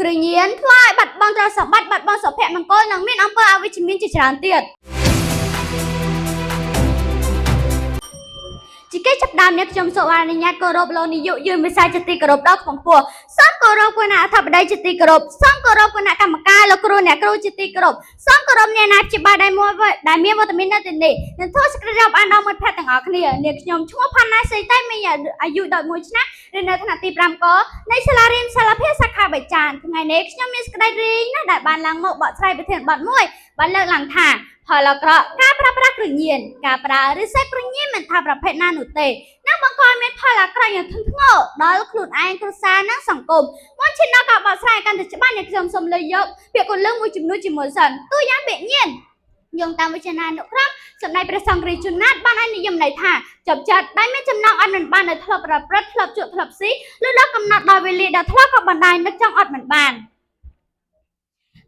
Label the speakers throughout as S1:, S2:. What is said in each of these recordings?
S1: គ្រឿងញៀនធ្វើឲ្យបាត់បង់ទ្រព្យសម្បត្តិបាត់បង់សុភមង្គលនិងមានអំពើអវិជ្ជមានជាច្រើនទៀតជាកិច្ចចាប់ដើមនេះខ្ញុំសូមអនុញ្ញាតគោរពលោកនាយកយើងវិសាជាទីគោរពដល់ខ្ពង់ខ្ពស់សូមគោរពគណៈអធិបតីជាទីគោរពសូមគោរពគណៈកម្មការលោកគ្រូអ្នកគ្រូជាទីគោរពសូមគោរពអ្នកណាព្យាបាលដែលមានវត្តមាននៅទីនេះនឹងធ្វើសេចក្តីរាប់អានដល់មិត្តភក្តិទាំងអស់គ្នានាងខ្ញុំឈ្មោះផាន់ណាសីតែមានអាយុ11ឆ្នាំរៀននៅថ្នាក់ទី5កនៃសាលារៀនសាលាភាសាខាបៃចានថ្ងៃនេះខ្ញុំមានសេចក្តីរីកណាស់ដែលបានឡើងមកបកស្រាយប្រធានបទមួយបានលើកឡើងថាផលអាក្រក់ការប្រើប្រាស់គ្រឿងញៀនការប្រើឬសេពគ្រឿងញៀនមិនថាប្រភេទណានោះទេនឹងបង្កឲ្យមានផលអាក្រក់យ៉ាងធ្ងន់ធ្ងរដល់ខ្លួនឯងគ្រួសារនិងសង្គមមុនឈានដល់ការបកស្រាយកាន់តែច្បាស់នេះខ្ញុំសូមលើកយកពាក្យគន្លឹះមួយចំនួនជាមួយសិនទូយ៉ាងពាក្យញៀនយោងតាមវិជាណានុក្រមសម្ដេចព្រះសង្ឃរាជជណាតបានឲ្យនិយមន័យថាចាប់ចិត្តដែលមានចំណងអត់មិនបានដែលធ្លាប់ប្រព្រឹត្តធ្លាប់ជក់ធ្លាប់ស៊ីឬដល់កំណត់ដល់វេលាដែលធ្លាប់ក៏បណ្ដាញនឹកចង់អត់មិនបាន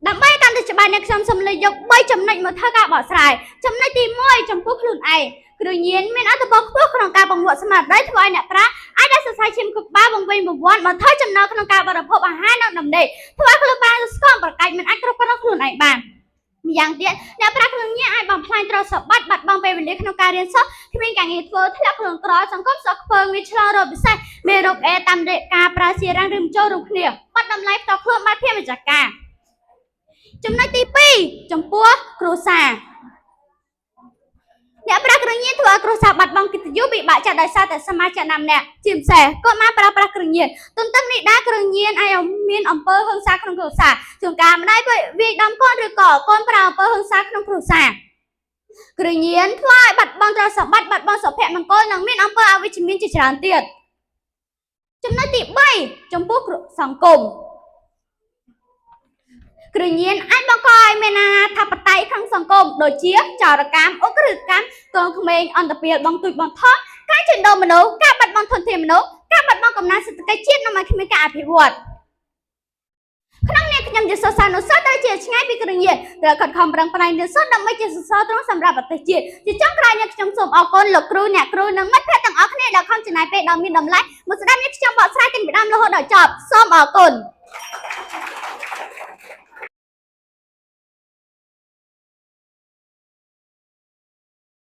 S1: ដើម្បីកាន់តែច្បាស់នេះខ្ញុំសូមលើកយក3ចំណុចមកធ្វើការបកស្រាយចំណុចទី1ចំពោះខ្លួនឯងគ្រឿងញៀនមានអត្ថប្រយោជន៍ខ្ពស់ក្នុងការបង្រួបស្មារតីធ្វើឲ្យអ្នកប្រើអាចដែលសរសៃឈាមខួរក្បាលវង្វេងវង្វាន់មកធ្វើចំណោទក្នុងការបរិភោគអាហារនិងដំណេកធ្វើឲ្យខ្លួនបានស្គមប្រកាច់មិនអាចគ្រប់គ្រងខ្លួនឯងបានម្យ៉ាងទៀតអ្នកប្រើគ្រឿងញៀនអាចបំផ្លាញទ្រព្យសម្បត្តិបាត់បង់ពេលវេលាក្នុងការរៀនសូត្រគ្មានការងារធ្វើធ្លាក់ខ្លួនក្រសង្គមសក់ខ្ពើមមានឆ្លងរោគពិសេសមេរោគអេតាមរយៈការប្រើសៀរ៉ាំងឬចូលរួមគ្នាបាត់តម្លៃផ្ទាល់ខ្លួនបាត់ភាពម្ចាស់ការចំណុចទី2ចំពោះគ្រួសារអ្នកប្រើគ្រឿងញៀនធ្វើឲ្យគ្រួសារបាត់បង់កិត្តិយសពិបាកចាត់ដោយសារតែសមាជិកណាម្នាក់ជាពិសេសកុមារប្រើប្រាស់គ្រឿងញៀនទន្ទឹមនេះដែរគ្រឿងញៀនអាចមានអំពើហិង្សាក្នុងគ្រួសារជួនកាលម្ដាយវាយដំកូនឬក៏កូនប្រើអំពើហិង្សាក្នុងគ្រួសារគ្រឿងញៀនធ្វើឲ្យបាត់បង់ទ្រព្យសម្បត្តិបាត់បង់សុភមង្គលនិងមានអំពើអវិជ្ជមានជាច្រើនទៀតចំណុចទី3ចំពោះសង្គមគ្រឿងញៀនអាចបង្កឲ្យមានអនាធិបតេយ្យក្នុងសង្គមដូចជាចោរកម្មអុក្រិតកម្មកូនក្មេងអន្តពាលបងទូចបងថោកការចិញ្ចឹមមនុស្សការបាត់បង់ធនធានមនុស្សការបាត់បង់កំណើនសេដ្ឋកិច្ចជាតិនិងមិនគ្មានការអភិវឌ្ឍក្នុងនេះខ្ញុំជាសិស្សានុសិស្សដែលជាឆ្ងាយពីគ្រឿងញៀនត្រូវខិតខំប្រឹងប្រែងរៀនសូត្រដើម្បីជាសរសើរទ្រង់សម្រាប់ប្រទេសជាតិជាចុងក្រោយនេះខ្ញុំសូមអរគុណលោកគ្រូអ្នកគ្រូនិងមិត្តភក្តិទាំងអស់គ្នាដែលខំចំណាយពេលដ៏មានតម្លៃមកស្ដាប់នេះខ្ញុំបកស្រាយទាំងពីដើមរហូតដល់ចប់សូមអរគុណ